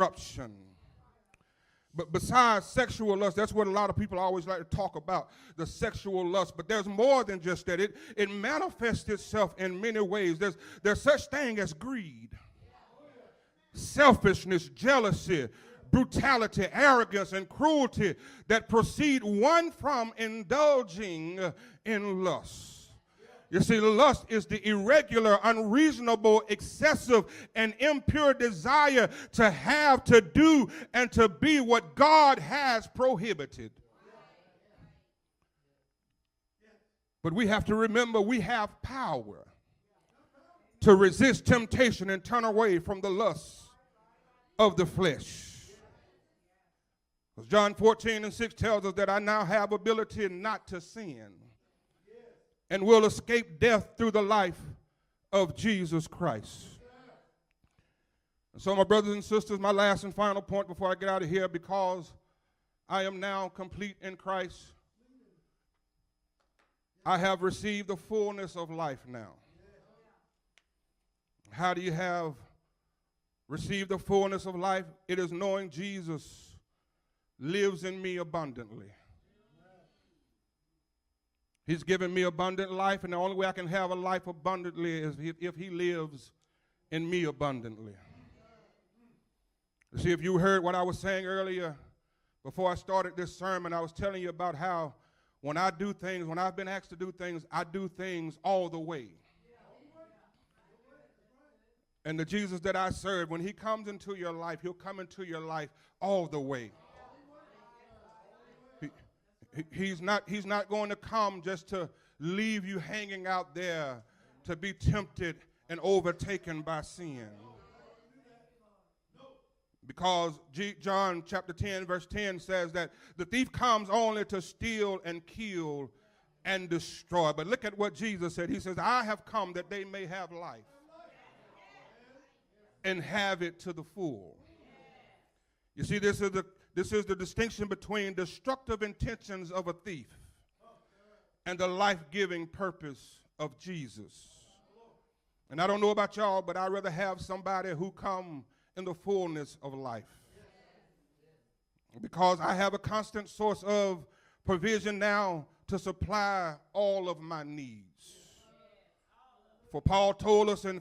corruption. But besides sexual lust, that's what a lot of people always like to talk about, the sexual lust. But there's more than just that. It manifests itself in many ways. There's such thing as greed, selfishness, jealousy, brutality, arrogance, and cruelty that proceed one from indulging in lust. You see, lust is the irregular, unreasonable, excessive, and impure desire to have, to do, and to be what God has prohibited. But we have to remember we have power to resist temptation and turn away from the lusts of the flesh. Because John 14:6 tells us that I now have ability not to sin and will escape death through the life of Jesus Christ. And so, my brothers and sisters, my last and final point before I get out of here, because I am now complete in Christ, I have received the fullness of life now. How do you have received the fullness of life? It is knowing Jesus lives in me abundantly. He's given me abundant life, and the only way I can have a life abundantly is if he lives in me abundantly. You see, if you heard what I was saying earlier, before I started this sermon, I was telling you about how when I do things, when I've been asked to do things, I do things all the way. And the Jesus that I serve, when he comes into your life, he'll come into your life all the way. He's not going to come just to leave you hanging out there to be tempted and overtaken by sin. Because John chapter 10 verse 10 says that the thief comes only to steal and kill and destroy. But look at what Jesus said. He says, I have come that they may have life and have it to the full. You see, this is the distinction between destructive intentions of a thief and the life-giving purpose of Jesus. And I don't know about y'all, but I'd rather have somebody who come in the fullness of life. Because I have a constant source of provision now to supply all of my needs. For Paul told us in